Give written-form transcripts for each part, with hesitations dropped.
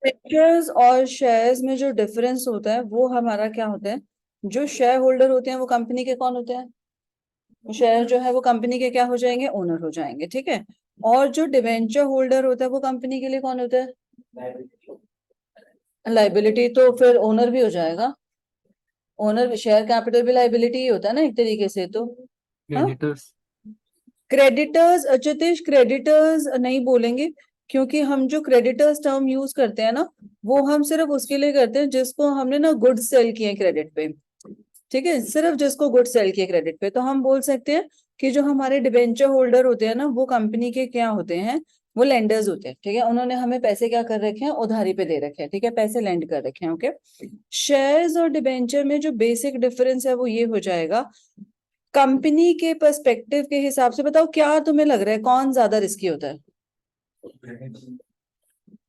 Debentures और shares में जो डिफरेंस होता है वो हमारा क्या होता है, जो शेयर होल्डर होते हैं वो कंपनी के कौन होते हैं, शेयर जो है वो कंपनी के क्या हो जाएंगे, ओनर हो जाएंगे, ठीक है। और जो डिबेंचर होल्डर होता है वो कंपनी के लिए कौन होता है, लाइबिलिटी, तो फिर ओनर भी हो जाएगा। ओनर, शेयर कैपिटल भी लाइबिलिटी ही होता है ना एक तरीके से तो। हाँ, क्रेडिटर्स। क्रेडिटर्स, अच्युतेश क्रेडिटर्स नहीं बोलेंगे, क्योंकि हम जो क्रेडिटर्स टर्म यूज करते हैं ना, वो हम सिर्फ उसके लिए करते हैं जिसको हमने ना गुड सेल किए क्रेडिट पे, ठीक है, सिर्फ जिसको गुड सेल किए क्रेडिट पे। तो हम बोल सकते हैं कि जो हमारे डिबेंचर होल्डर होते हैं ना, वो कंपनी के क्या होते हैं, वो लेंडर्स होते हैं, ठीक है। उन्होंने हमें पैसे क्या कर रखे हैं, उधारी पे दे रखे हैं, ठीक है, पैसे लेंड कर रखे हैं, ओके। शेयर्स और डिबेंचर में जो बेसिक डिफरेंस है वो ये हो जाएगा, कंपनी के पर्सपेक्टिव के हिसाब से बताओ क्या तुम्हें लग रहा है कौन ज्यादा रिस्की होता है।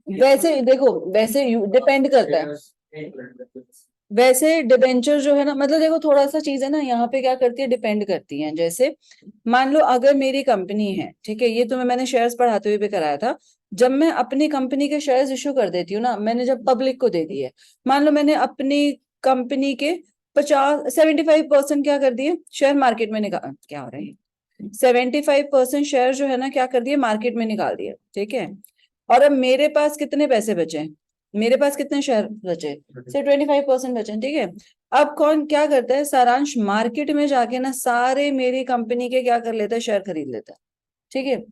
वैसे देखो, वैसे डिपेंड करता है, वैसे डिबेंचर जो है ना, मतलब देखो थोड़ा सा चीज है ना, यहाँ पे क्या करती है, डिपेंड करती है। जैसे मान लो अगर मेरी कंपनी है, ठीक है, ये तुम्हें मैंने शेयर्स पढ़ाते हुए भी कराया था, जब मैं अपनी कंपनी के शेयर्स इशू कर देती हूँ ना, मैंने जब पब्लिक को दे दिए, मान लो मैंने अपनी कंपनी के 75% क्या कर दिए, शेयर मार्केट में निकाल, क्या हो रहा है, 75% शेयर जो है ना क्या कर दिए, मार्केट में निकाल दिए, ठीक है। और अब मेरे पास कितने पैसे बचे, मेरे पास कितने शेयर बचे, सिर्फ 25% बचे, ठीक है। अब कौन क्या करता है, सारांश मार्केट में जाके ना सारे मेरी कंपनी के क्या कर लेता है, शेयर खरीद लेता है, ठीक है।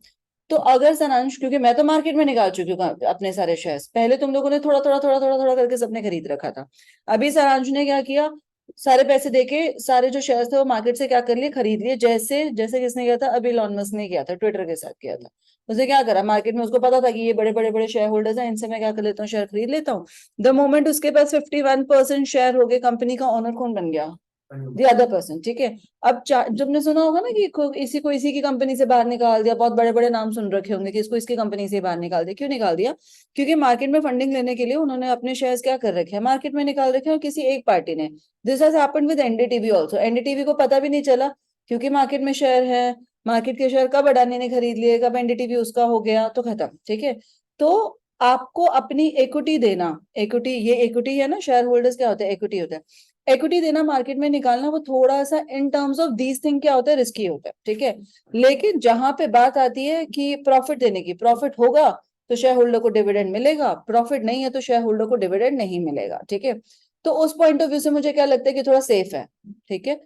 तो अगर सारांश, क्योंकि मैं तो मार्केट में निकाल चुकी हूँ अपने सारे शेयर्स, पहले तुम लोगों ने थोड़ा थोड़ा थोड़ा थोड़ा थोड़ा करके सबने खरीद रखा था, अभी सारांश ने क्या किया, सारे पैसे देके सारे जो शेयर्स थे वो मार्केट से क्या कर लिए, खरीद लिए, जैसे जैसे किसने किया था, अभी इलॉन मस्क ने किया था, ट्विटर के साथ किया था। उसने क्या करा, मार्केट में उसको पता था कि ये बड़े बड़े बड़े शेयर होल्डर्स हैं, इनसे मैं क्या कर लेता हूँ, शेयर खरीद लेता हूँ। द मोमेंट उसके पास 51% शेयर हो गए, कंपनी का ओनर कौन बन गया, दी अदर पर्सन, ठीक है। अब तुमने सुना होगा ना कि इसी को इसी की कंपनी से बाहर निकाल दिया, बहुत बड़े बड़े नाम सुन रखे होंगे कि इसको इसकी कंपनी से बाहर निकाल दिया, क्यों निकाल दिया, क्योंकि मार्केट में फंडिंग लेने के लिए उन्होंने अपने शेयर्स क्या कर रखे हैं, मार्केट में निकाल रखे हैं, और किसी एक पार्टी ने, this has happened with NDTV also, NDTV को पता भी नहीं चला, क्योंकि मार्केट में शेयर है, मार्केट के शेयर कब अडानी ने खरीद लिए, कब एनडीटीवी उसका हो गया, तो खत्म, ठीक है। तो आपको अपनी इक्विटी देना, इक्विटी, ये इक्विटी है ना, शेयर होल्डर्स क्या होता है, इक्विटी होता है, इक्विटी देना मार्केट में निकालना, वो थोड़ा सा in terms of these thing क्या होता है, रिस्की होता है, ठीक है। लेकिन जहां पे बात आती है कि प्रॉफिट देने की, प्रॉफिट होगा तो शेयर होल्डर को डिविडेंड मिलेगा, प्रॉफिट नहीं है तो शेयर होल्डर को डिविडेंड नहीं मिलेगा, ठीक है। तो उस पॉइंट ऑफ व्यू से मुझे क्या लगता है कि थोड़ा सेफ है, ठीक है।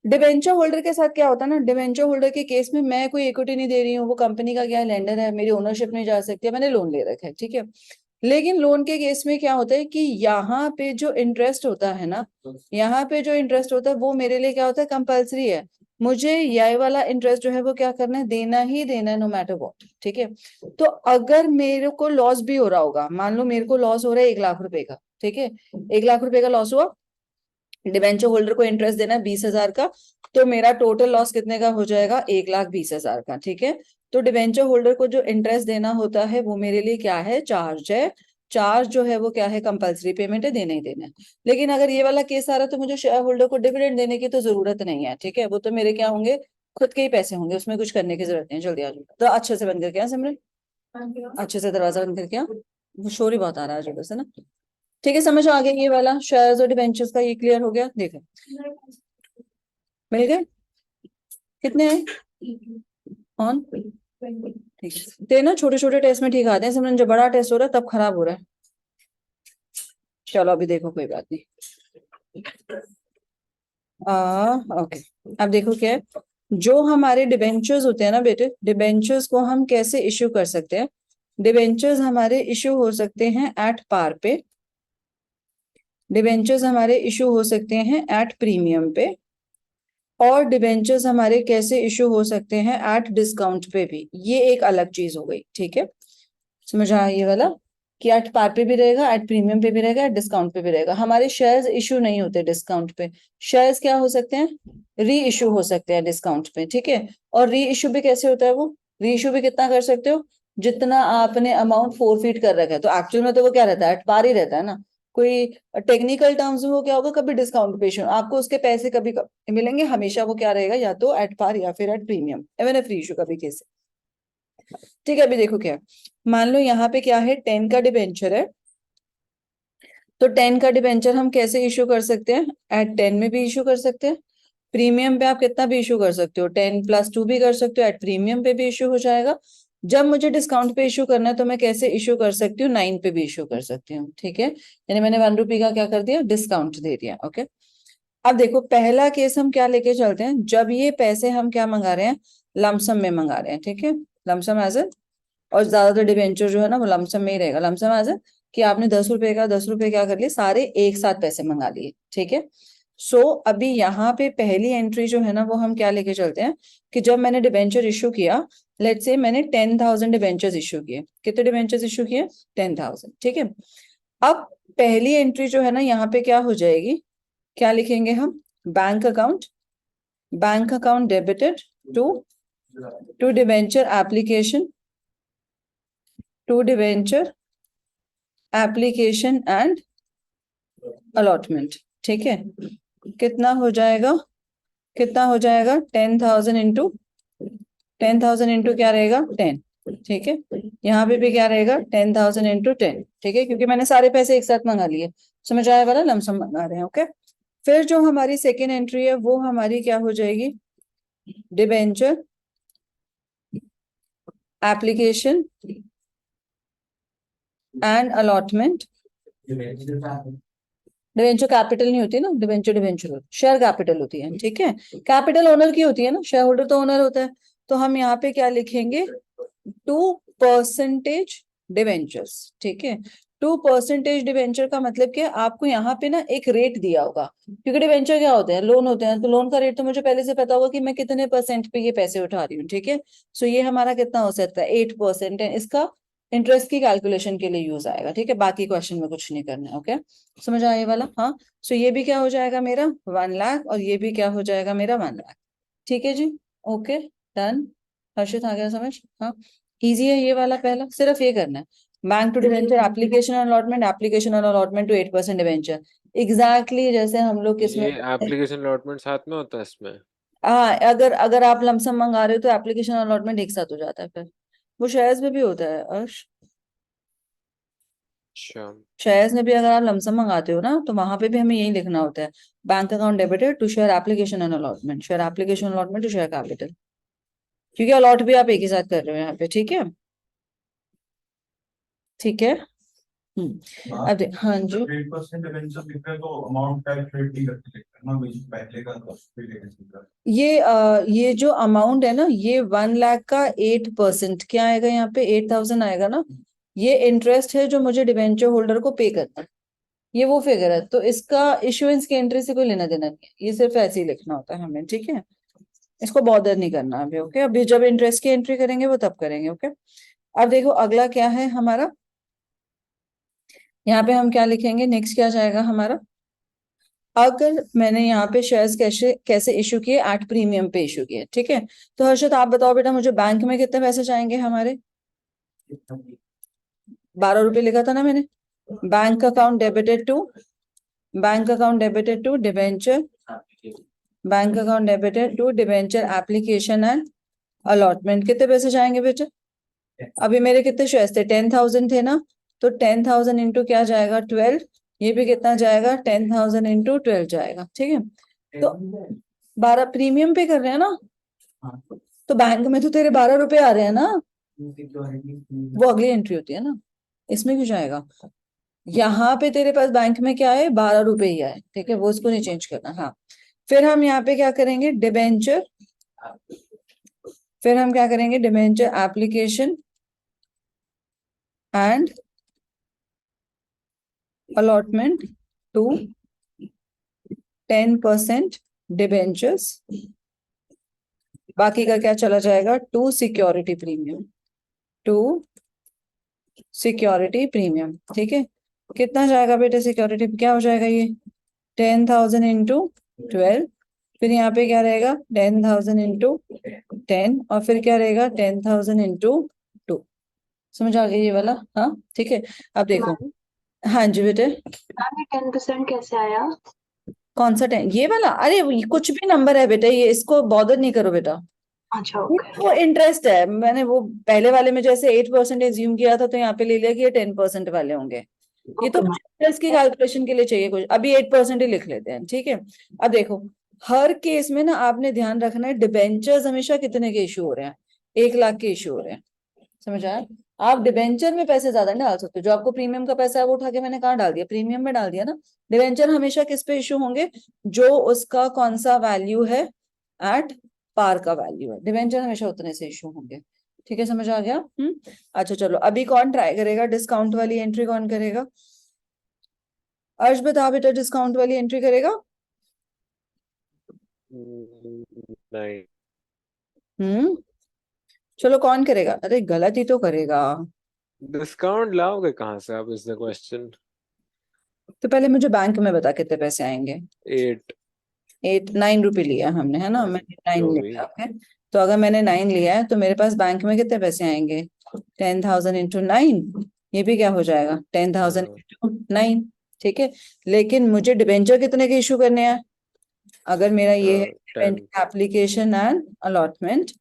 डिवेंचर होल्डर के साथ क्या होता है ना, डिवेंचर होल्डर के केस में मैं कोई इक्विटी नहीं दे रही हूँ, वो कंपनी का क्या लेंडर है, मेरी ओनरशिप नहीं जा सकती है, मैंने लोन ले रखा है, ठीक है। लेकिन लोन के केस में क्या होता है कि यहाँ पे जो इंटरेस्ट होता है ना, यहाँ पे जो इंटरेस्ट होता है वो मेरे लिए क्या होता है, कंपल्सरी है, मुझे ये वाला इंटरेस्ट जो है वो क्या करना है, देना ही देना है, नो मैटर व्हाट, ठीक है। तो अगर मेरे को लॉस भी हो रहा होगा, मान लो मेरे को लॉस हो रहा है 1 लाख रुपए का, ठीक है, 1 लाख रुपए का लॉस हुआ, डिबेंचर होल्डर को इंटरेस्ट देना है 20,000 का, तो मेरा टोटल लॉस कितने का हो जाएगा, 1,20,000 का, ठीक है। तो डिबेंचर होल्डर को जो इंटरेस्ट देना होता है वो मेरे लिए क्या है, चार्ज है, चार्ज जो है वो क्या है, कंपल्सरी पेमेंट है, देना ही देना है। लेकिन अगर ये वाला केस आ रहा है तो मुझे शेयर होल्डर को डिविडेंड देने की तो जरूरत नहीं है, ठीक है, वो तो मेरे क्या होंगे, खुद के ही पैसे होंगे, उसमें कुछ करने की जरूरत नहीं है। जल्दी आ जाओ, तो अच्छे से बंद करके आ सिमरन, अच्छे से दरवाजा बंद करके आ, वो शोर ही बहुत आ रहा है जगह से ना, ठीक है। समझ आ गया ये वाला शेयर्स और डिबेंचर्स का, ये क्लियर हो गया, देखो मिल गए, कितने हैं ऑन, ठीक है। ते ना छोटे छोटे टेस्ट में ठीक आते हैं समझ, जब बड़ा टेस्ट हो रहा है तब खराब हो रहा है। चलो अभी देखो, कोई बात नहीं, ओके। अब देखो क्या है, जो हमारे डिबेंचर्स होते हैं ना बेटे, डिबेंचर्स को हम कैसे इश्यू कर सकते हैं, डिबेंचर्स हमारे इश्यू हो सकते हैं एट पार पे, डिबेंचर्स हमारे इश्यू हो सकते हैं एट प्रीमियम पे, और डिबेंचर्स हमारे कैसे इशू हो सकते हैं एट डिस्काउंट पे भी, ये एक अलग चीज हो गई, ठीक है। समझ आया ये वाला, कि एट पार पे भी रहेगा, एट प्रीमियम पे भी रहेगा, एट डिस्काउंट पे भी रहेगा। हमारे शेयर्स इशू नहीं होते डिस्काउंट पे, शेयर्स क्या हो सकते हैं, री इशू हो सकते हैं डिस्काउंट पे, ठीक है। और री इशू भी कैसे होता है, वो री इशू भी कितना कर सकते हो, जितना आपने अमाउंट फोरफीट कर रखा है, तो एक्चुअल में तो वो क्या रहता है, एट पार ही रहता है ना। कोई टेक्निकल टर्म्स में वो क्या होगा, कभी डिस्काउंट पे इशू, आपको उसके पैसे कभी मिलेंगे, हमेशा वो क्या रहेगा, या तो एट पार या फिर एट प्रीमियम, एवन फ्री इशू कभी कैसे, ठीक है। अभी देखो क्या है, मान लो यहाँ पे क्या है, 10 का डिबेंचर है, तो 10 का डिबेंचर हम कैसे इशू कर सकते हैं? एट 10 में भी इशू कर सकते हैं। प्रीमियम पे आप कितना भी इशू कर सकते हो, 10+2 भी कर सकते हो, एट प्रीमियम पे भी इशू हो जाएगा। जब मुझे डिस्काउंट पे इशू करना है तो मैं कैसे इशू कर सकती हूँ? 9 पे भी इशू कर सकती हूँ, ठीक है। यानी मैंने 1 रुपये का क्या कर दिया? डिस्काउंट दे दिया, ओके। अब देखो पहला केस हम क्या लेके चलते हैं, जब ये पैसे हम क्या मंगा रहे हैं? लमसम में मंगा रहे हैं, ठीक है। लमसम एज ए, और ज्यादातर डिबेंचर जो है ना वो लमसम में ही रहेगा। लमसम एज ए कि आपने 10 रुपए का 10 रुपए क्या कर लिए, सारे एक साथ पैसे मंगा लिए, ठीक है। सो अभी यहाँ पे पहली एंट्री जो है ना वो हम क्या लेके चलते हैं कि जब मैंने डिबेंचर इशू किया, लेट्स से मैंने 10,000 डिबेंचर्स इशू किए। कितने डिबेंचर्स इशू किए? 10,000, ठीक है। अब पहली एंट्री जो है ना यहाँ पे क्या हो जाएगी, क्या लिखेंगे हम? Bank account, bank account debited to debenture application, to debenture application and allotment, ठीक है। कितना हो जाएगा? कितना हो जाएगा? 10,000 इंटू 10,000 इंटू क्या रहेगा? 10, ठीक है। यहाँ पे भी क्या रहेगा? 10,000 इंटू 10, ठीक है, क्योंकि मैंने सारे पैसे एक साथ मंगा लिए। समझ आया वाला? लमसम मंगा रहे हैं, ओके। फिर जो हमारी सेकेंड एंट्री है वो हमारी क्या हो जाएगी? Debenture application and allotment. Debenture capital नहीं होती ना, डिवेंचर डिवेंचर शेयर कैपिटल होती है, ठीक है। कैपिटल ओनर की होती है ना, शेयर होल्डर तो ओनर होता है। तो हम यहाँ पे क्या लिखेंगे? 2% डिवेंचर्स, ठीक है। 2% डिवेंचर का मतलब क्या? आपको यहाँ पे ना एक रेट दिया होगा, क्योंकि डिवेंचर क्या होते हैं? लोन होते हैं, तो लोन का रेट तो मुझे पहले से पता होगा कि मैं कितने % पे ये पैसे उठा रही हूँ, ठीक है। सो ये हमारा कितना हो सकता है? 8% है। इसका इंटरेस्ट की कैलकुलेशन के लिए यूज आएगा, ठीक है। बाकी क्वेश्चन में कुछ नहीं करना है, ओके। समझ आया ये वाला? हाँ। सो ये भी क्या हो जाएगा मेरा? 1 लाख, और ये भी क्या हो जाएगा मेरा? 1 लाख, ठीक है जी। Okay, done. हर्षित आ गया समझ? हाँ, इजी है ये वाला। पहला सिर्फ ये करना है, bank to debenture application allotment, application allotment to 8% debenture. Exactly जैसे हम लोग किसमें ये एप्लीकेशन अलॉटमेंट साथ में होता है इसमें? हाँ, अगर अगर आप लमसम मंगा रहे हो तो एप्लीकेशन अलॉटमेंट एक साथ हो जाता है। फिर वो शेयर्स में भी होता है अर्श। अच्छा। शेयर्स में भी अगर आप लमसम मंगाते हो ना तो वहां पे भी हमें यही लिखना होता है, bank account debited to share application and allotment, share application allotment to share capital, क्योंकि अलॉट भी आप एक ही साथ कर रहे हो यहाँ पे, ठीक है। ठीक है। अब हाँ जी। 8% डिवेंचर लिख रहे हैं तो अमाउंट कैलकुलेट नहीं करके लिखते हैं ना, वही पहले का 10 रुपये लेके चल रहा है। ये जो अमाउंट है ना, ये 1 लाख का 8% क्या आएगा? यहाँ पे 8,000 आएगा ना। ये इंटरेस्ट है जो मुझे डिवेंचर होल्डर को पे करना है, ये वो फिगर है। तो इसका इशुएंस की एंट्री से कोई लेना देना नहीं है, ये सिर्फ ऐसे ही लिखना होता है हमें, ठीक है। इसको बॉदर नहीं करना अभी, ओके। अभी जब इंटरेस्ट की एंट्री करेंगे वो तब करेंगे, ओके। अब देखो अगला क्या है हमारा, यहाँ पे हम क्या लिखेंगे? नेक्स्ट क्या जाएगा हमारा? अगर मैंने यहाँ पे शेयर्स कैसे कैसे इशू किए? एट प्रीमियम पे इशू किए, ठीक है। तो हर्षद आप बताओ बेटा, मुझे बैंक में कितने पैसे जाएंगे हमारे? 12 रुपए लिखा था ना मैंने। Bank account debited to, bank account debited to debenture, bank account debited to debenture application and allotment. कितने पैसे जाएंगे बेटा? अभी मेरे कितने शेयर्स थे? 10,000 थे ना, तो 10,000 इंटू क्या जाएगा? 12। ये भी कितना जाएगा? 10,000 इंटू 12 जाएगा, ठीक है। तो 12 प्रीमियम पे कर रहे हैं ना, तो बैंक में तो तेरे 12 रुपए आ रहे हैं ना, वो अगली एंट्री होती है ना, इसमें क्यों जाएगा? यहाँ पे तेरे पास बैंक में क्या है? 12 रुपए ही आए, ठीक है, वो उसको नहीं चेंज करना। हाँ, फिर हम यहाँ पे क्या करेंगे? डिबेंचर, फिर हम क्या करेंगे? Debenture application and allotment to 10% debentures. बाकी का क्या चला जाएगा? To security premium, to security premium, ठीक है। कितना जाएगा बेटे सिक्योरिटी? क्या हो जाएगा ये? 10,000 इंटू 12, फिर यहाँ पे क्या रहेगा? 10,000 इंटू 10, और फिर क्या रहेगा? 10,000 इंटू 2। समझ आ गई ये वाला? हाँ, ठीक है। अब देखो, हाँ जी बेटे। 10% कैसे आया? कौन सा 10? ये वाला? अरे कुछ भी नंबर है बेटे, ये इसको बॉदर नहीं करो बेटा। अच्छा, ओके। वो इंटरेस्ट है, मैंने वो पहले वाले में जैसे 8% एज्यूम किया था, तो यहाँ पे ले लिया कि ये 10% वाले होंगे। ये तो Okay, ma'am. इंटरेस्ट की कैलकुलेशन के लिए चाहिए कुछ, अभी 8% ही लिख लेते हैं, ठीक है। अब देखो, हर केस में ना आपने ध्यान रखना है, डिबेंचर्स हमेशा कितने के इशू हो रहे हैं, 1 लाख के इशू हो रहे हैं, समझ आया। आप डिबेंचर में पैसे ज्यादा नहीं डाल सकते, जो आपको प्रीमियम का पैसा है वो उठा के मैंने कहाँ डाल दिया, प्रीमियम में डाल दिया ना। डिबेंचर हमेशा किस पे इशू होंगे, जो उसका कौन सा वैल्यू है, एट पार का वैल्यू है, डिबेंचर हमेशा उतने से इशू होंगे, ठीक है, समझ आ गया। अच्छा चलो, अभी कौन ट्राई करेगा, डिस्काउंट वाली एंट्री कौन करेगा, अर्श बता बेटा, डिस्काउंट वाली एंट्री करेगा। नहीं। हम्म चलो कौन करेगा, अरे गलत ही तो करेगा। डिस्काउंट लाओगे कहाँ से आप, इज द क्वेश्चन। तो पहले मुझे बैंक में बता कितने पैसे आएंगे। 8। 9 रुपए लिया हमने, है ना, मैंने 9 जो भी। लिया, ओके। तो अगर मैंने 9 लिया है तो मेरे पास बैंक में कितने पैसे आएंगे, 10,000 इंटू 9, ये भी क्या हो जाएगा, 10,000 हाँ, इंटू 9, ठीक है। लेकिन मुझे डिबेंचर कितने के इशू करने हैं, अगर मेरा ये है 10। एप्लीकेशन एंड अलॉटमेंट,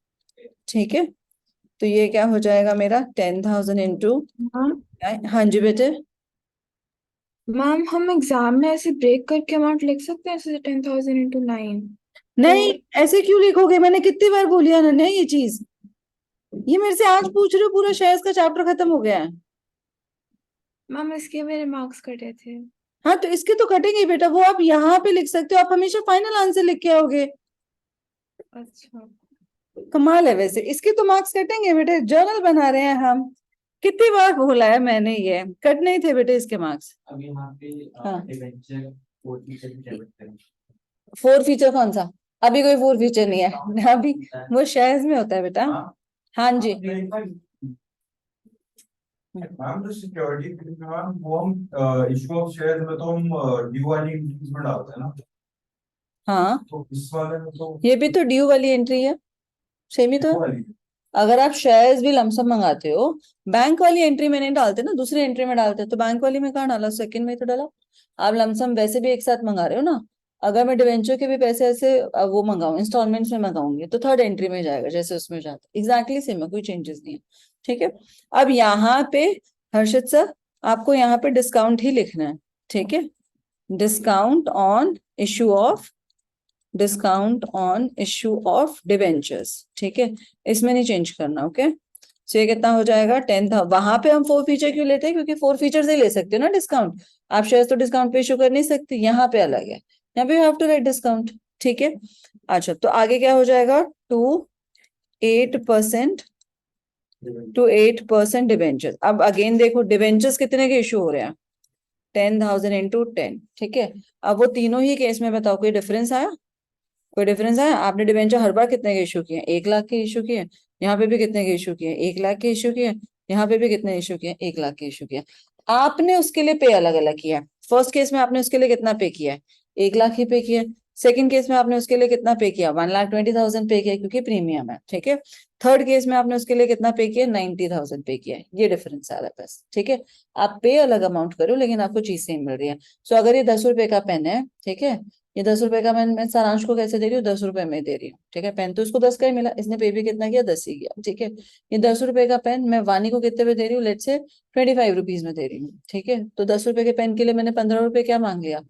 ठीक है, तो ये क्या हो जाएगा मेरा 10,000 इंटू, मैम हाँ जी बेटे। मैम हम एग्जाम में ऐसे ब्रेक करके अमाउंट लिख सकते हैं, ऐसे 10,000 इंटू 9। नहीं, ऐसे क्यों लिखोगे, मैंने कितनी बार बोली है अनन्या ये चीज, ये मेरे से आज पूछ रहे हो, पूरा शेयर्स का चैप्टर खत्म हो गया है। मैम इसके मेरे मार्क्स कटे थे। हाँ तो इसके तो कटेंगे ही बेटा, वो आप यहाँ पे लिख सकते हो, आप हमेशा फाइनल आंसर लिख के आओगे। अच्छा कमाल है, वैसे इसके तो मार्क्स कटेंगे बेटे, जर्नल बना रहे हैं हम, कितनी बार बोला है मैंने, ये कटने ही थे बेटे इसके मार्क्स। अब यहाँ पे हाँ। एडवेंचर फोर फीचर भी क्या करते हैं? 4 फीचर कौन सा, अभी कोई 4 फीचर नहीं है अभी, वो शेयर्स में होता है बेटा। हाँ जी। मैम जो सिक्योरिटी मैम वो हम इशू ऑफ शेयर्स में तो हम ड्यू वाली एंट्रीज में डालते हैं ना, हाँ, तो इस वाले में तो ये भी तो ड्यू वाली एंट्री है, सेम ही तो ड्यू है। वाली अगर आप शेयर्स भी लमसम मंगाते हो, बैंक वाली एंट्री में नहीं डालते ना, दूसरी एंट्री में डालते, तो बैंक वाली में कहाँ डाला, सेकंड में ही तो डाला। आप लमसम वैसे भी एक साथ मंगा रहे हो ना, अगर मैं डिवेंचर के भी पैसे ऐसे वो मंगाऊं, इंस्टॉलमेंट्स में मंगाऊंगी, तो थर्ड एंट्री में जाएगा, जैसे उसमें जाता है, एग्जैक्टली सेम है, कोई चेंजेस नहीं है, ठीक है। अब यहाँ पे हर्षित सर, आपको यहाँ पे डिस्काउंट ही लिखना है, ठीक है, discount on issue of, discount on issue of debentures, ठीक है, इसमें नहीं चेंज करना, ओके। सो ये कितना हो जाएगा 10 था, वहां पे हम 4 फीचर क्यों लेते हैं, क्योंकि 4 फीचर से ले सकते हो ना डिस्काउंट, आप शेयर तो डिस्काउंट पे इशू कर नहीं सकते, यहाँ पे अलग है, यहाँ पे you have to write discount, ठीक है। अच्छा तो आगे क्या हो जाएगा, टू 8% टू 8% डिवेंचर। अब अगेन देखो, डिवेंचर्स कितने के इशू हो रहे हैं, 10,000 इंटू 10, ठीक है। अब वो तीनों ही केस में बताओ, कोई डिफरेंस आया, कोई डिफरेंस है, आपने डिवेंचर हर बार कितने के इशू किए, 1 लाख के इशू किए, यहाँ पे भी कितने के इशू किए, 1 लाख के इशू किए, यहाँ पे भी कितने इशू किए, 1 लाख के इशू किए। आपने उसके लिए पे अलग अलग किया है, फर्स्ट केस में आपने उसके लिए कितना पे किया है, 1 लाख ही पे किया, सेकंड केस में आपने उसके लिए कितना पे किया, 1,20,000 पे किया, क्योंकि प्रीमियम है, ठीक है। थर्ड केस में आपने उसके लिए कितना पे किया, 90,000 पे किया है, ये डिफरेंस आ रहा है बस, ठीक है। आप पे अलग अमाउंट करो, लेकिन आपको चीज सेम मिल रही है। सो अगर ये 10 रुपए का पेन है, ठीक है, ये 10 रुपए का मैं सारांश को कैसे दे रही हूँ, 10 रुपए में दे रही हूँ, ठीक है। पेन तो उसको 10 का ही मिला, इसने पे भी कितना किया, 10 ही किया, ठीक है। ये 10 रुपए का पेन मैं वानी को कितने पे दे रही हूँ, लेट से 25 रुपीज में दे रही हूँ, ठीक है। तो 10 रुपए के पेन के लिए मैंने 15 रुपए क्या मांग लिया,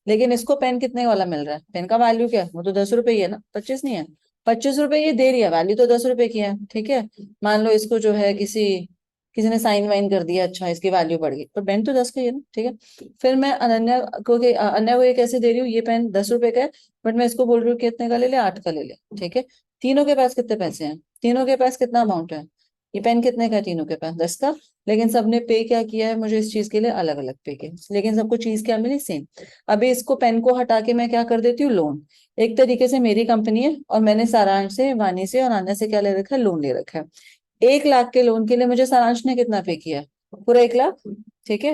लेकिन इसको पेन कितने वाला मिल रहा है, पेन का वैल्यू क्या है, वो तो 10 रुपए ही है ना, 25 नहीं है, 25 रुपए ये दे रही है, वैल्यू तो 10 रुपए की है, ठीक है। मान लो इसको जो है किसी किसी ने साइन वाइन कर दिया, अच्छा इसकी वैल्यू बढ़ गई, पर पेन तो 10 का ही है ना, ठीक है। फिर मैं अनन्या को ये कैसे दे रही हूँ, ये पेन 10 रुपए का है, बट मैं इसको बोल रही हूँ कितने का ले ले, 8 का ले ले, ठीक है। तीनों के पास कितने पैसे हैं, तीनों के पास कितना अमाउंट है, ये पेन कितने का है, तीनों के पास 10 का, लेकिन सबने पे क्या किया है, मुझे इस चीज के लिए अलग अलग पे किया, लेकिन सबको चीज क्या मिली, सेम। अभी इसको पेन को हटा के मैं क्या कर देती हूँ, लोन। एक तरीके से मेरी कंपनी है और मैंने सारांश से, वानी से और आन्या से क्या ले रखा है, लोन ले रखा है। 1 लाख के लोन के लिए मुझे सारांश ने कितना पे किया, पूरा 1 लाख, ठीक है।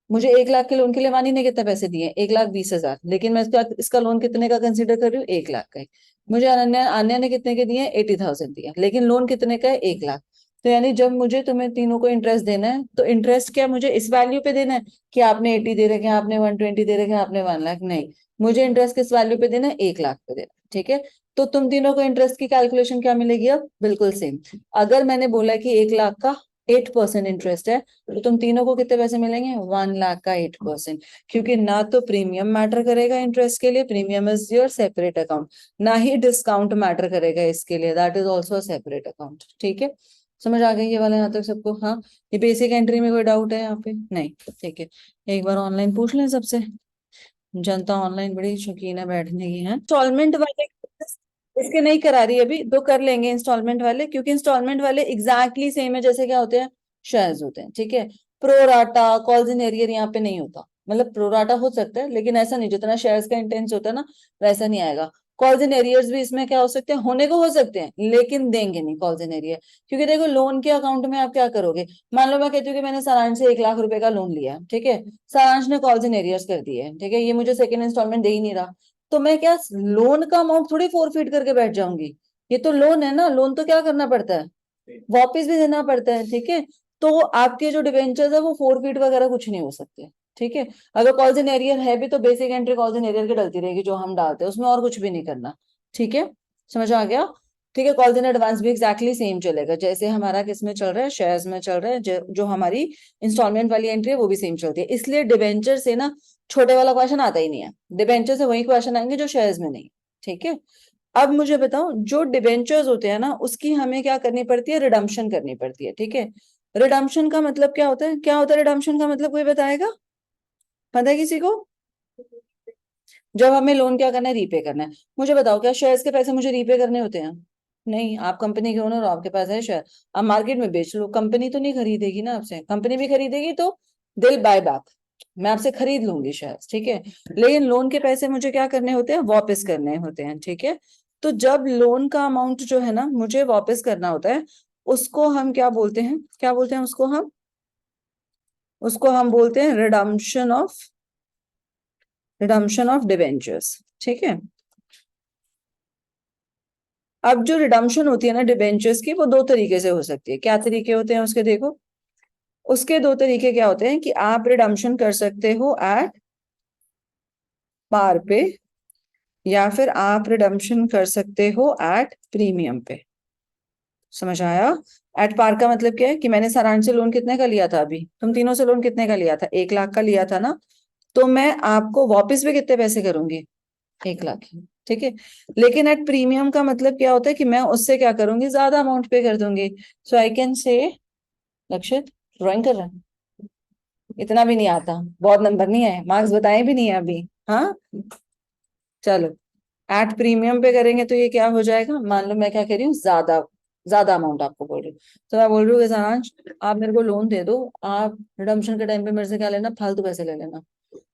मुझे 1 लाख के लोन के लिए वानी ने कितने पैसे दिए, 1,20,000, लेकिन मैं इसका लोन कितने का कंसीडर कर रही हूँ, 1 लाख का ही। मुझे आन्या ने कितने के दिए, 80,000 दिए, लेकिन लोन कितने का है, 1 लाख। तो यानी जब मुझे तुम्हें तीनों को इंटरेस्ट देना है, तो इंटरेस्ट क्या मुझे इस वैल्यू पे देना है, कि आपने 80 दे रखे हैं, आपने 120 दे रखे हैं, आपने 1 लाख, नहीं, मुझे इंटरेस्ट किस वैल्यू पे देना है, 1 लाख पे देना, ठीक है। तो तुम तीनों को इंटरेस्ट की कैलकुलेशन क्या मिलेगी, अब बिल्कुल सेम। अगर मैंने बोला कि 1 लाख का 8% इंटरेस्ट है, तो तुम तीनों को कितने पैसे मिलेंगे? 1 लाख का 8%। क्योंकि ना तो प्रीमियम मैटर करेगा इंटरेस्ट के लिए, premium is your separate account, ना ही डिस्काउंट मैटर करेगा इसके लिए, that is also a separate account. ठीक है, समझ आ गई ये वाला यहाँ तक सबको? हाँ, ये बेसिक एंट्री में कोई डाउट है यहाँ पे? नहीं, ठीक है। एक बार ऑनलाइन पूछ लें सबसे, जनता ऑनलाइन बड़ी शौकीन है बैठने की है। इंस्टॉलमेंट वाले इसके नहीं करा रही अभी, तो कर लेंगे इंस्टॉलमेंट वाले, क्योंकि इंस्टॉलमेंट वाले एग्जैक्टली सेम है जैसे क्या होते हैं, शेयर्स होते हैं। ठीक है, प्रोराटा कॉल्स इन एरियर यहाँ पे नहीं होता, मतलब प्रोराटा हो सकता है लेकिन ऐसा नहीं, जितना शेयर्स का इंटेंस होता है ना वैसा नहीं आएगा। कॉल्स इन एरियर्स भी इसमें क्या हो सकते हैं, होने को हो सकते हैं लेकिन देंगे नहीं कॉल्स इन एरियर। क्योंकि देखो लोन के अकाउंट में आप क्या करोगे, मान लो मैं कहती हूँ कि मैंने सारांश से 1 लाख रुपए का लोन लिया, ठीक है, सारांश ने कॉल्स इन एरियर्स कर दिए है, ठीक है, ये मुझे सेकंड इंस्टॉलमेंट दे ही नहीं रहा, तो मैं क्या लोन का अमाउंट थोड़ी फोरफिट करके बैठ जाऊंगी? ये तो लोन है ना, लोन तो क्या करना पड़ता है, वापस भी देना पड़ता है। ठीक है, तो आपके जो डिवेंचर्स है वो फोरफिट वगैरह कुछ नहीं हो सकते। ठीक है, अगर कॉल्स इन एरियर है भी तो basic entry calls in arrear की डलती रहेगी जो हम डालते हैं, उसमें और कुछ भी नहीं करना। ठीक है, समझ आ गया? ठीक है, कॉल्स इन एडवांस भी एक्जैक्टली सेम चलेगा जैसे हमारा किसमें चल रहा है, शेयर्स में चल रहा है, जो हमारी इंस्टॉलमेंट वाली एंट्री है वो भी सेम चलती है। इसलिए डिवेंचर से ना छोटे वाला क्वेश्चन आता ही नहीं है, डिवेंचर से वही क्वेश्चन आएंगे जो शेयर्स में नहीं। ठीक है, अब मुझे बताओ, जो डिवेंचर्स होते हैं ना उसकी हमें क्या करनी पड़ती है, रिडम्पशन करनी पड़ती है। ठीक है, रिडम्पशन का मतलब क्या होता है, क्या होता है रिडम्पशन का मतलब, कोई बताएगा? पता है किसी को? जब हमें लोन क्या करना है, रीपे करना है। मुझे बताओ, क्या शेयर्स के पैसे मुझे रीपे करने होते हैं? नहीं, आप कंपनी के ओनर हो, आपके पास है शेयर, आप मार्केट में बेच लो, कंपनी तो नहीं खरीदेगी ना आपसे, कंपनी भी खरीदेगी तो दिल बाय बैक, मैं आपसे खरीद लूंगी शेयर्स। ठीक है, लेकिन लोन के पैसे मुझे क्या करने होते हैं, वापस करने होते हैं। ठीक है, तो जब लोन का अमाउंट जो है ना मुझे वापस करना होता है, उसको हम क्या बोलते हैं, क्या बोलते हैं उसको हम बोलते हैं रिडम्पशन ऑफ डिबेंचर्स। ठीक है, अब जो रिडम्पशन होती है ना डिबेंचर्स की, वो दो तरीके से हो सकती है। क्या तरीके होते हैं उसके, देखो उसके दो तरीके क्या होते हैं कि आप रिडम्पशन कर सकते हो एट पार पे, या फिर आप रिडम्पशन कर सकते हो एट प्रीमियम पे। समझ आया? एट पार का मतलब क्या है कि मैंने सारांश से लोन कितने का लिया था, अभी तुम तीनों से लोन कितने का लिया था, 1 लाख का लिया था ना, तो मैं आपको वापस भी कितने पैसे करूंगी, 1 लाख ही। ठीक है, लेकिन एट प्रीमियम का मतलब क्या होता है कि मैं उससे क्या करूंगी, ज्यादा अमाउंट पे कर दूंगी। सो आई कैन से, लक्षित ड्राइंग कर रहा है, इतना भी नहीं आता, बहुत नंबर नहीं है, मार्क्स बताए भी नहीं है अभी। हाँ, चलो, एट प्रीमियम पे करेंगे तो ये क्या हो जाएगा, मान लो मैं क्या कह रही हूँ, ज्यादा ज्यादा अमाउंट आपको बोल रही हूँ, तो मैं बोल रही हूँ कि सारांश आप मेरे को लोन दे दो, आप रिडम्पशन के टाइम पे मेरे से क्या लेना, फालतू पैसे ले लेना।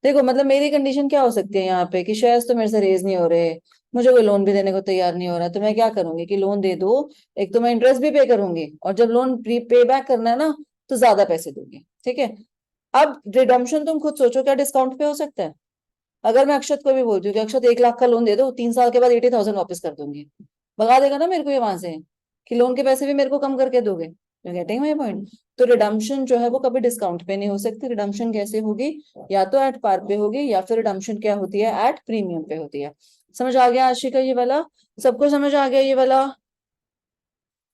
देखो मतलब मेरी कंडीशन क्या हो सकती है यहाँ पे कि शेयर्स तो मेरे से रेज नहीं हो रहे, मुझे कोई लोन भी देने को तैयार नहीं हो रहा, तो मैं क्या करूंगी कि लोन दे दो, एक तो मैं इंटरेस्ट भी पे करूंगी, और जब लोन पे बैक करना है ना तो ज्यादा पैसे दूंगी। ठीक है, अब रिडम्पशन तुम खुद सोचो, क्या डिस्काउंट पे हो सकता है? अगर मैं अक्षत को भी बोलती हूँ कि अक्षत 1 लाख का लोन दे दो, 3 साल के बाद 80,000 वापस कर दूंगी, भगा देगा ना मेरे को ये वहां से, कि लोन के पैसे भी मेरे को कम करके दोगे। You getting my point? तो रिडम्पशन जो है वो कभी डिस्काउंट पे नहीं हो सकती, रिडम्पशन कैसे होगी, या तो एट पार पे होगी, या फिर रिडम्पशन क्या होती है, एट प्रीमियम पे होती है। समझ आ गया आशिका ये वाला? सबको समझ आ गया ये वाला?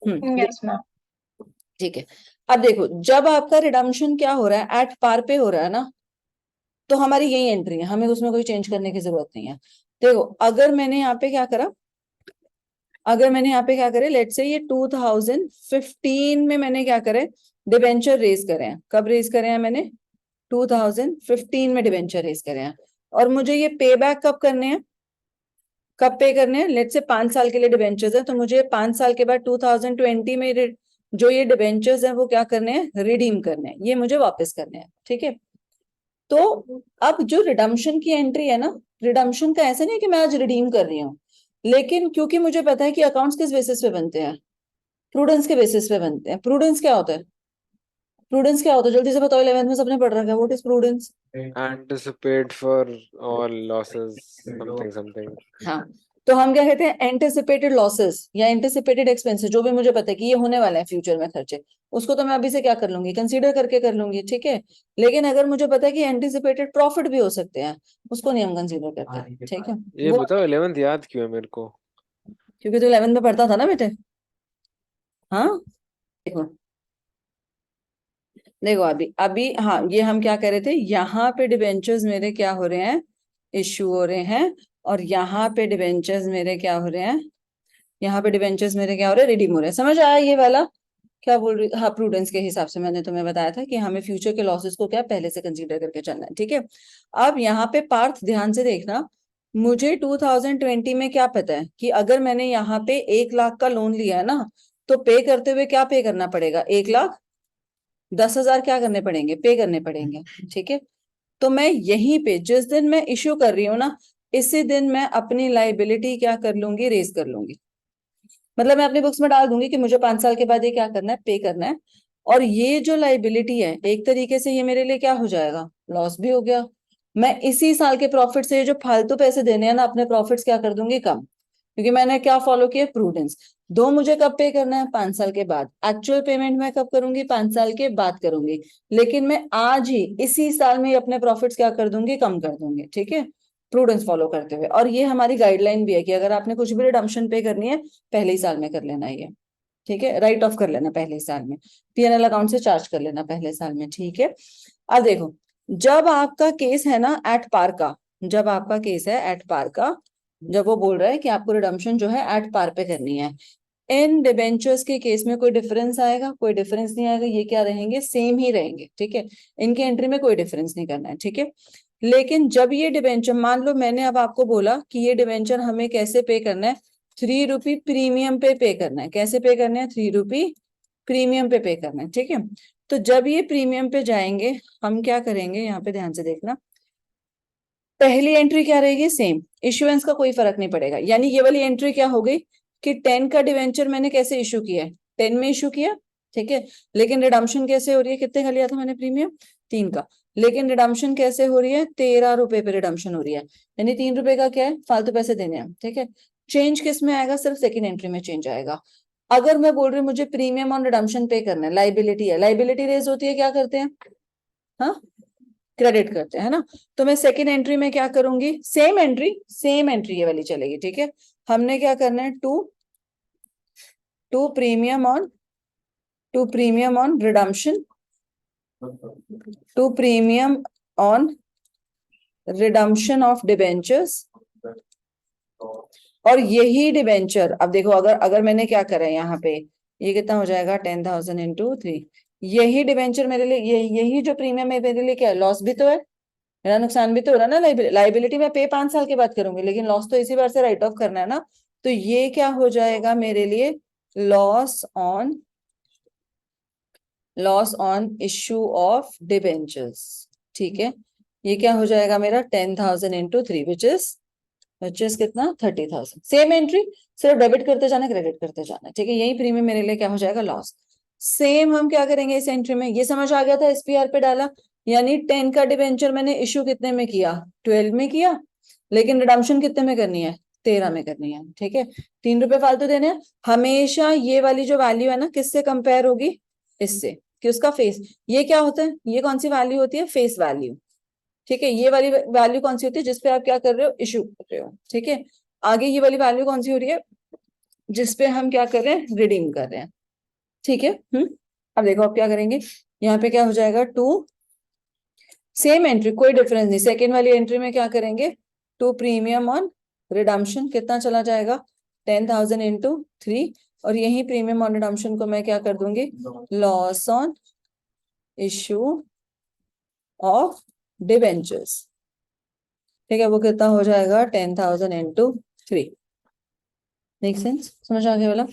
Yes ma'am. ठीक है, अब देखो जब आपका रिडम्पशन क्या हो रहा है, एट पार पे हो रहा है ना, तो हमारी यही एंट्री है, हमें उसमें कोई चेंज करने की जरूरत नहीं है। देखो अगर मैंने यहाँ पे क्या करा, अगर मैंने यहाँ पे क्या करे, लेट से ये 2015 में मैंने क्या करे, डिबेंचर रेज करे हैं। कब रेज करे हैं मैंने? 2015 में डिबेंचर रेज करे हैं, और मुझे ये पे बैक कब करने हैं, कब पे करने हैं, लेट से 5 साल के लिए डिबेंचर्स है, तो मुझे 5 साल के बाद 2020 में जो ये डिबेंचर्स है वो क्या करने हैं, रिडीम करने हैं, ये मुझे वापस करने हैं। ठीक है, तो अब जो रिडम्पशन की एंट्री है ना, रिडम्पशन का ऐसा नहीं है कि मैं आज रिडीम कर रही हूँ, लेकिन क्योंकि मुझे पता है कि अकाउंट्स किस बेसिस पे बनते हैं, प्रूडेंस के बेसिस पे बनते हैं। प्रूडेंस क्या होता है, प्रूडेंस क्या होता है, जल्दी से बताओ, 11th में सबने पढ़ रखा है, what is prudence? Anticipate for all losses, something something. हाँ, तो हम क्या कहते हैं, एंटिसिपेटेड लॉसेस या एंटिसिपेटेड एक्सपेंसेस, जो भी मुझे पता है कि ये होने वाला है फ्यूचर में खर्चे, उसको तो मैं अभी से क्या कर लूंगी, कंसीडर करके कर लूंगी। ठीक है, लेकिन अगर मुझे पता है कि एंटिसिपेटेड प्रॉफिट भी हो सकते हैं, उसको नहीं हम कंसीडर करते। ठीक है, ये वो बताओ 11th याद क्यों है मेरे को? क्योंकि तो 11th में पढ़ता था ना बेटे। हाँ, देखो देखो अभी अभी हाँ, ये हम क्या कर रहे थे, यहाँ पे डिबेंचर्स मेरे क्या हो रहे हैं, इशू हो रहे हैं, और यहाँ पे डिबेंचर्स मेरे क्या हो रहे हैं, यहाँ पे डिबेंचर्स मेरे क्या हो रहे हैं, रिडीम हो रहे हैं। समझ आया ये वाला क्या बोल रही, हाँ प्रूडेंस के हिसाब से मैंने तुम्हें बताया था कि हमें फ्यूचर के लॉसेस को क्या पहले से कंसीडर करके चलना है, ठीक है। अब यहाँ पे पार्थ ध्यान से देखना, मुझे 2020 में क्या पता है कि अगर मैंने यहाँ पे 1 लाख का लोन लिया है ना, तो पे करते हुए क्या पे करना पड़ेगा, 1,10,000 क्या करने पड़ेंगे, पे करने पड़ेंगे, ठीक है। तो मैं यहीं पे जिस दिन मैं इश्यू कर रही हूँ ना, इसी दिन मैं अपनी लाइबिलिटी क्या कर लूंगी, रेज कर लूंगी। मतलब मैं अपनी बुक्स में डाल दूंगी कि मुझे 5 साल के बाद ये क्या करना है, पे करना है। और ये जो लाइबिलिटी है एक तरीके से ये मेरे लिए क्या हो जाएगा, लॉस भी हो गया। मैं इसी साल के प्रॉफिट से ये जो फालतू पैसे देने हैं ना, अपने प्रॉफिट्स क्या कर दूंगी, कम, क्योंकि मैंने क्या फॉलो किया, प्रूडेंस। दो मुझे कब पे करना है, 5 साल के बाद। एक्चुअल पेमेंट मैं कब करूंगी, 5 साल के बाद करूंगी। लेकिन मैं आज ही इसी साल में अपने प्रॉफिट्स क्या कर दूंगी, कम कर दूंगी, ठीक है, प्रूडेंस फॉलो करते हुए। और ये हमारी गाइडलाइन भी है कि अगर आपने कुछ भी रिडम्पशन पे करनी है, पहले ही साल में कर लेना ये, ठीक है, राइट ऑफ कर लेना पहले ही साल में, पीएनएल अकाउंट से चार्ज कर लेना पहले साल में, ठीक है। अब देखो, जब आपका केस है ना एट पार का, जब आपका केस है एट पार का, जब वो बोल रहा है कि आपको रिडम्पशन जो है एट पार पे करनी है, इन डिबेंचर्स के केस में कोई डिफरेंस आएगा, कोई डिफरेंस नहीं आएगा, ये क्या रहेंगे, सेम ही रहेंगे, ठीक है। इनकी एंट्री में कोई डिफरेंस नहीं करना है, ठीक है। लेकिन जब ये डिबेंचर, मान लो मैंने अब आपको बोला कि ये डिबेंचर हमें कैसे पे करना है, 3 रुपी प्रीमियम पे करना है। कैसे पे करना है, 3 रुपी प्रीमियम पे करना है, ठीक है। तो जब ये प्रीमियम पे जाएंगे, हम क्या करेंगे, यहाँ पे ध्यान से देखना, पहली एंट्री क्या रहेगी, सेम, इश्यूएंस का कोई फर्क नहीं पड़ेगा। यानी ये वाली एंट्री क्या हो गई कि 10 का डिवेंचर मैंने कैसे इशू किया है, 10 में इशू किया, ठीक है। लेकिन रिडम्पशन कैसे हो रही है, कितने का लिया था मैंने प्रीमियम, 3 का। लेकिन रिडम्पशन कैसे हो रही है, 13 रुपए पे रिडम्पशन हो रही है। यानी 3 रुपए का क्या है, फालतू पैसे देने हैं, ठीक है। चेंज किस में आएगा, सिर्फ सेकंड एंट्री में चेंज आएगा। अगर मैं बोल रही हूँ मुझे प्रीमियम ऑन रिडम्पशन पे करना है, लाइबिलिटी है, लाइबिलिटी रेज होती है, क्या करते हैं, हाँ, क्रेडिट करते हैं, है ना। तो मैं सेकंड एंट्री में क्या करूंगी, सेम एंट्री ये वाली चलेगी, ठीक है। हमने क्या करना है, to premium on redemption, to premium on redemption of debentures. और यही डिबेंचर, अब देखो, अगर मैंने क्या करा है यहाँ पे, ये कितना हो जाएगा, 10,000 इंटू 3। यही डिबेंचर मेरे लिए, यही जो प्रीमियम है मेरे लिए क्या है, लॉस भी तो है, मेरा नुकसान भी तो हो रहा है ना। लाइबिलिटी में पे 5 साल के बाद करूंगी, लेकिन लॉस तो इसी बार से राइट ऑफ करना है ना। तो ये क्या हो जाएगा मेरे लिए, loss on issue of debentures, ठीक है। ये क्या हो जाएगा मेरा, 10,000 इंटू 3 विच इज कितना, 30,000। सेम एंट्री, सिर्फ डेबिट करते जाना, क्रेडिट करते जाना, ठीक है। यही प्रीमियम मेरे लिए क्या हो जाएगा, लॉस। सेम हम क्या करेंगे इस एंट्री में, ये समझ आ गया था, एसपीआर पे डाला। यानी 10 का डिबेंचर मैंने इश्यू कितने में किया, 12 में किया, लेकिन रिडम्पशन कितने में करनी है, 13 में करनी है, ठीक है। 3 रुपए फालतू देने हैं। हमेशा ये वाली जो वैल्यू है ना, किससे कंपेयर होगी, इससे, कि उसका फेस, ये क्या होता है, ये कौन सी वैल्यू होती है, फेस वैल्यू, ठीक है। ये वाली वैल्यू कौन सी होती है, जिसपे आप क्या कर रहे हो, इशू कर रहे हो, ठीक है। आगे ये वाली वैल्यू कौन सी हो रही है, जिसपे हम क्या कर रहे हैं, रिडीम कर रहे हैं, ठीक है। अब देखो आप क्या करेंगे, यहाँ पे क्या हो जाएगा, सेम एंट्री, कोई डिफरेंस नहीं। सेकेंड वाली एंट्री में क्या करेंगे, टू प्रीमियम ऑन रिडम्पशन, कितना चला जाएगा, 10,000 इंटू 3। और यही प्रीमियम ऑन रिडम्पशन को मैं क्या कर दूंगी, loss on issue of debentures, ठीक है। वो कितना हो जाएगा, 10,000 इंटू 3। मेक सेंस, समझ आ गया वाला।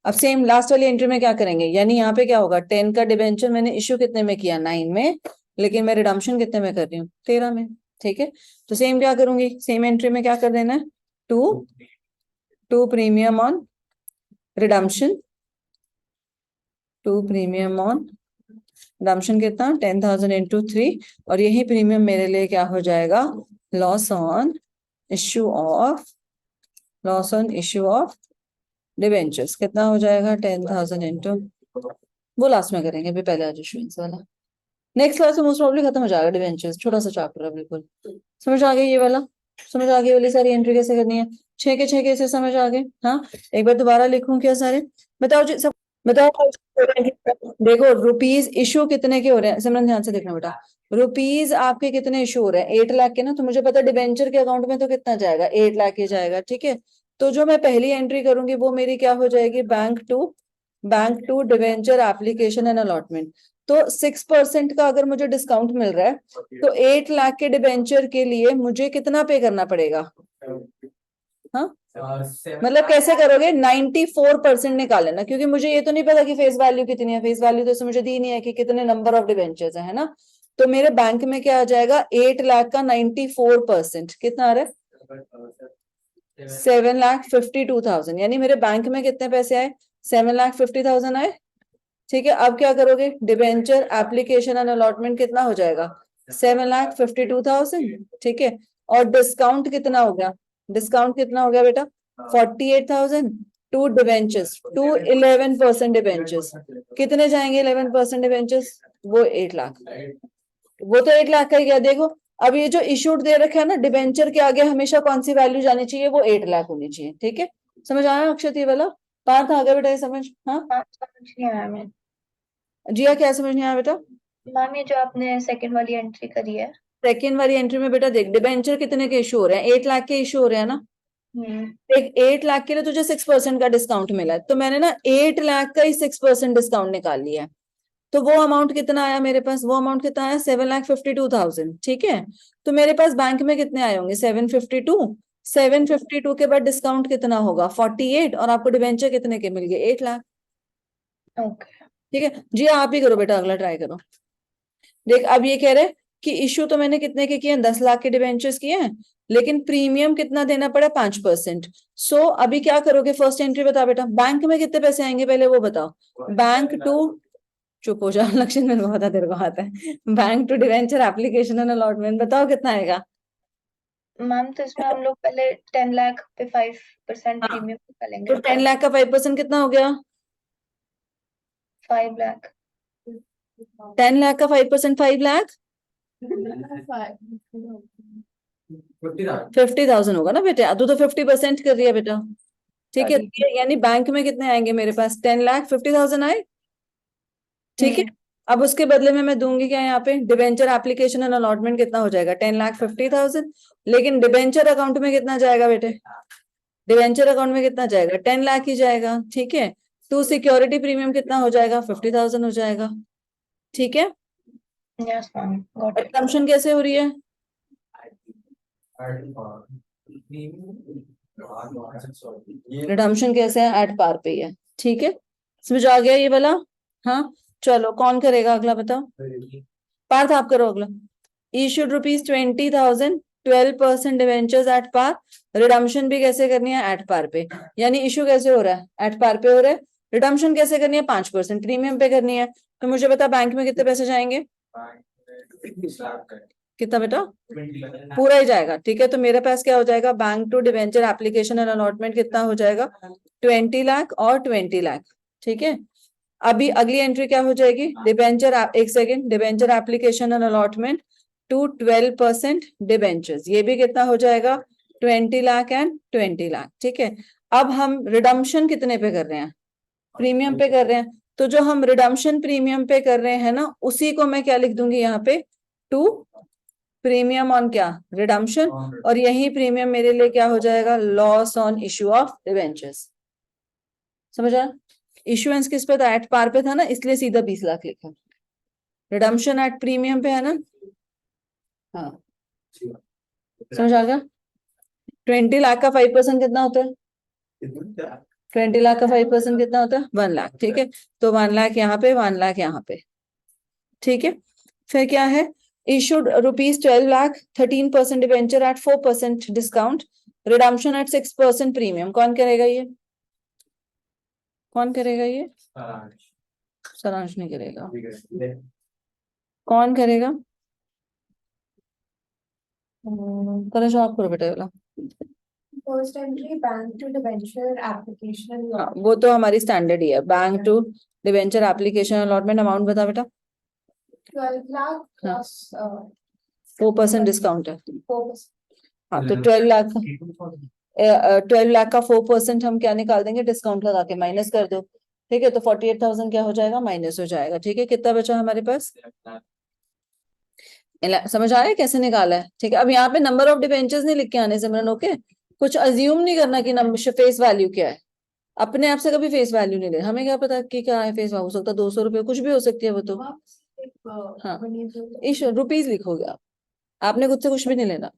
अब सेम लास्ट वाली एंट्री में क्या करेंगे, यानी यहाँ पे क्या होगा, 10 का डिबेंचर मैंने इश्यू कितने में किया, 9 में, लेकिन मैं रिडम्पशन कितने में कर रही हूँ, 13 में, ठीक है। तो सेम क्या करूंगी, सेम एंट्री में क्या कर देना है, टू प्रीमियम ऑन रिडम्पशन, कितना, 10,000 इंटू 3। और यही प्रीमियम मेरे लिए क्या हो जाएगा, loss on issue of debentures, कितना हो जाएगा, 10,000 इंटू, वो लास्ट में करेंगे, अभी पहले आज इश्यूएंस वाला। नेक्स्ट क्लास में मोस्ट प्रॉब्ली खत्म हो जाएगा डिबेंचर्स, छोटा सा चैप्टर है बिल्कुल। समझ आ गई ये वाला, समझ आ गई वाली सारी एंट्री कैसे करनी है, 6 के 6 कैसे समझ आ गए। हाँ, एक बार दोबारा लिखूं क्या सारे, बताओ जी सब। बताओ। देखो रुपीज इशू कितने के हो रहे हैं, सिमरन ध्यान से देखना बेटा। रुपीज आपके कितने इशू हो रहे हैं, 8 लाख के ना, तो मुझे पता डिबेंचर के अकाउंट में तो कितना जाएगा, 8 लाख ही जाएगा, ठीक है। तो जो मैं पहली एंट्री करूंगी वो मेरी क्या हो जाएगी, bank to debenture application and allotment. तो 6% का अगर मुझे डिस्काउंट मिल रहा है, तो 8 लाख के डिबेंचर के लिए मुझे कितना पे करना पड़ेगा। हाँ मतलब कैसे करोगे, 94% निकाल लेना, क्योंकि मुझे ये तो नहीं पता कि फेस वैल्यू कितनी है, फेस वैल्यू तो इसमें मुझे दी नहीं है कि कितने नंबर ऑफ डिबेंचर्स है ना। तो मेरे बैंक में क्या आ जाएगा, 8 लाख का 94% कितना आ रहा है, 7,52,000, यानी मेरे बैंक में कितने पैसे आए, 7,50,000 आए। ठीक है, अब क्या करोगे, डिबेंचर एप्लीकेशन एंड अलॉटमेंट कितना हो जाएगा, 7,52,000, ठीक है। और डिस्काउंट कितना हो गया, डिस्काउंट कितना हो गया बेटा, 48,000 टू डिबेंचर्स, टू 11% डिबेंचर्स, कितने जाएंगे 11% डिबेंचर्स, वो 8 लाख, वो तो 8 लाख का ही गया। देखो अब ये जो इशूड दे रखा है ना, डिबेंचर के आगे हमेशा कौन सी वैल्यू जानी चाहिए, वो 8 लाख होनी चाहिए, ठीक है। समझ आया अक्षत ये वाला पार्थ, आ गया बेटा ये समझ। हाँ समझ नहीं आया मैं। जिया क्या समझ नहीं आया बेटा। मैम ये जो आपने सेकंड वाली एंट्री करी है। सेकेंड वाली एंट्री में बेटा देख, डिबेंचर कितने के इशू हो रहे हैं, 8 लाख के इशू हो रहे हैं ना। एक 8 लाख के लिए तुझे 6% का डिस्काउंट मिला है, तो मैंने ना 8 लाख का ही 6% डिस्काउंट निकाल लिया है। तो वो अमाउंट कितना आया मेरे पास, वो अमाउंट कितना आया, 7,52,000, ठीक है। तो मेरे पास बैंक में कितने आए होंगे, 752 के बाद डिस्काउंट कितना होगा, 48, और आपको डिबेंचर कितने के मिल गए, 8 लाख। ओके ठीक है जी, आप ही करो बेटा, अगला ट्राई करो। देख अब ये कह रहे कि इश्यू तो मैंने कितने के किए हैं, 10 लाख के डिबेंचर्स किए हैं, लेकिन प्रीमियम कितना देना पड़ा, 5%। सो अभी क्या करोगे, फर्स्ट एंट्री बता बेटा, बैंक में कितने पैसे आएंगे पहले वो बताओ। बैंक टू, चुप हो जा लक्ष्य, मेरे को पता तेरे को आता है, bank to debenture application and allotment, बताओ कितना आएगा। मैम, तो इसमें हम लोग पहले 10 लाख पे 5% हाँ, प्रीमियम तो निकालेंगे। 10 लाख का 5% कितना हो गया, 5 लाख। 10 लाख का 5%, 5 लाख 50,000 होगा ना बेटे, तू तो 50% कर रही है बेटा, ठीक है। यानी बैंक में कितने आएंगे मेरे पास, 10,50,000 आए, ठीक है। अब उसके बदले में मैं दूंगी क्या, यहाँ पे डिबेंचर एप्लीकेशन एंड अलॉटमेंट कितना हो जाएगा, 10,50,000, लेकिन डिबेंचर अकाउंट में कितना जाएगा बेटे, डिबेंचर अकाउंट में कितना जाएगा, 10 लाख ही जाएगा, ठीक है। तो सिक्योरिटी प्रीमियम कितना हो जाएगा, 50,000 हो जाएगा, ठीक है। Yes ma'am, got it. Exemption कैसे हो रही है, रिडम्पशन कैसे है, एट पार पे ही है, ठीक है। समझ आ गया ये वाला। हाँ चलो, कौन करेगा अगला बताओ, पार्थ आप करो अगला। Issued ₹20,000, 12% debentures at par, redemption भी कैसे करनी है, एट पार पे, यानी इशू कैसे हो रहा है, एट पार पे हो रहा है। रिडम्पशन कैसे करनी है, 5% प्रीमियम पे करनी है। तो मुझे बता बैंक में कितने पैसे जाएंगे, कितना बेटा, पूरा ही जाएगा, ठीक है। तो मेरे पास क्या हो जाएगा, bank to debenture application and allotment कितना हो जाएगा, 20 लाख और 20 लाख, ठीक है। अभी अगली एंट्री क्या हो जाएगी, डिबेंचर, एक second, debenture application and allotment to 12% debentures, ये भी कितना हो जाएगा, 20 लाख एंड 20 लाख, ठीक है। अब हम रिडम्पशन कितने पे कर रहे हैं, प्रीमियम पे कर रहे हैं, तो जो हम रिडम्पशन प्रीमियम पे कर रहे हैं ना, उसी को मैं क्या लिख दूंगी यहाँ पे, टू प्रीमियम ऑन क्या, रिडम्पशन, और यही प्रीमियम मेरे लिए क्या हो जाएगा, loss on issue of debentures. समझ आया, इशुएंस किस पे था, एट पार पे था ना, इसलिए सीधा 20 लाख लिखा, रिडम्पशन एट प्रीमियम पे है ना। हाँ समझ आ गया। 20 लाख का 5% कितना होता है, 20 लाख का 5% कितना होता है, 1 लाख, ठीक है। तो 1 लाख यहाँ पे, 1 लाख यहाँ पे, ठीक है। फिर क्या है, issued ₹12 lakh, 13% debenture at 4% discount, redemption at 6% premium, कौन करेगा ये, कौन करेगा ये, सारांश नहीं करेगा, कौन करेगा, करो जो आप करो बेटा वाला। First entry bank to debenture application. हाँ, वो तो हमारी स्टैंडर्ड ही है, bank to debenture application allotment, amount बता बेटा, 12 लाख प्लस 4% डिस्काउंट है। 4%। हाँ तो 12 लाख, 12 लाख का 4% हम क्या निकाल देंगे, डिस्काउंट लगा के माइनस कर दो, ठीक है, तो 48,000 क्या हो जाएगा, माइनस हो जाएगा। ठीक है, कितना बचा हमारे पास, समझ आया कैसे निकाला है। ठीक है, अब यहाँ पे नंबर ऑफ डिबेंचर्स नहीं लिख के आने सिमरन, ओके। कुछ अज्यूम नहीं करना कि नंबर फेस वैल्यू क्या है, अपने आप से कभी फेस वैल्यू नहीं ले, हमें क्या पता कि क्या है फेस वैल्यू, हो सकता है 200 रुपये, कुछ भी हो सकती है वो तो। हाँ, इश रुपीज लिखोगे आप, आपने खुद से कुछ भी नहीं लेना।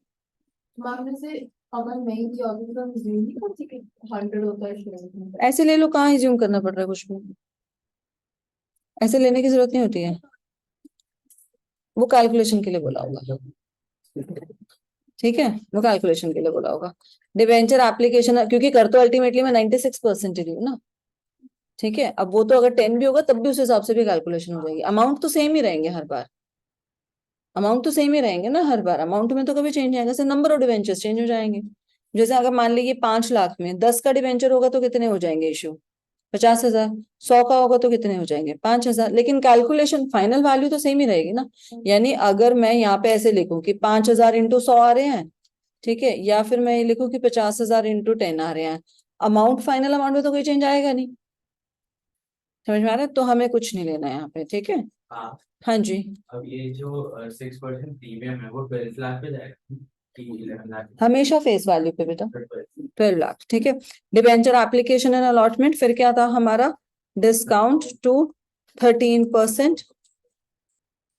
मैम जैसे अगर नहीं किया होगी तो assume नहीं करती कि 100 होता है शेयर। ऐसे ले लो, कहाँ एज्यूम करना पड़ रहा है कुछ भी, ऐसे लेने की जरूरत नहीं होती है, वो कैलकुलेशन के लिए बोला होगा। ठीक है, वो कैलकुलेशन के लिए बोला होगा। डिवेंचर एप्लीकेशन, क्योंकि कर तो अल्टीमेटली मैं 96% रही हूँ ना। ठीक है, अब वो तो अगर 10 भी होगा तब भी उस हिसाब से भी कैलकुलेशन हो जाएगी, अमाउंट तो सेम ही रहेंगे हर बार, अमाउंट तो सेम ही रहेंगे ना हर बार, अमाउंट में तो कभी चेंज आएगा, सिर्फ नंबर ऑफ डिवेंचर्स चेंज हो जाएंगे। जैसे अगर मान लीजिए 5 लाख में 10 का डिवेंचर होगा तो कितने हो जाएंगे इशू, 50,000। 100 का होगा तो कितने हो जाएंगे, 5,000। लेकिन कैलकुलेशन फाइनल वैल्यू तो सेम ही रहेगी ना। यानी अगर मैं यहाँ पे ऐसे लिखूं कि 5,000 इंटू 100 आ रहे हैं, ठीक है, या फिर मैं ये लिखूं कि 50,000 इंटू 10 आ रहे हैं, अमाउंट फाइनल अमाउंट में तो कोई चेंज आएगा नहीं। समझ में आ रहा है, तो हमें कुछ नहीं लेना है यहाँ पे। ठीक है, हाँ, हाँ जी। अब ये जो 6% प्रीमियम है वो 12 लाख पे जाएगा कि 11 लाख? हमेशा फेस वैल्यू पे बेटा, 12 लाख। ठीक है, डिबेंचर एप्लीकेशन एंड अलॉटमेंट, फिर क्या था हमारा, डिस्काउंट टू 13%।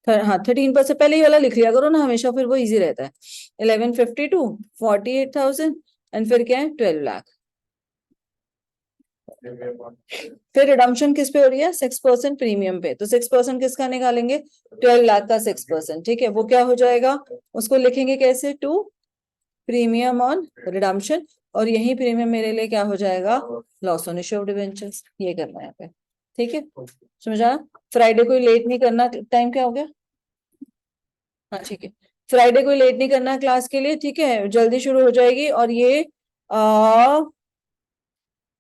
हाँ 13% पहले ही वाला लिख लिया करो ना हमेशा, फिर वो इजी रहता है। 1152, 48,000 एंड फिर क्या है, 12 लाख। फिर रिडम्पशन किस पे हो रही है, 6% प्रीमियम पे, तो 6% किसका निकालेंगे, 12 लाख का 6%। ठीक है, वो क्या हो जाएगा, उसको लिखेंगे कैसे, टू प्रीमियम ऑन रिडम्पशन, और यही प्रीमियम मेरे लिए क्या हो जाएगा, loss on issue of debentures. ये करना है यहाँ पे। ठीक है, समझा। फ्राइडे को लेट नहीं करना, टाइम क्या हो गया, हाँ ठीक है, फ्राइडे को लेट नहीं करना क्लास के लिए। ठीक है, जल्दी शुरू हो जाएगी, और ये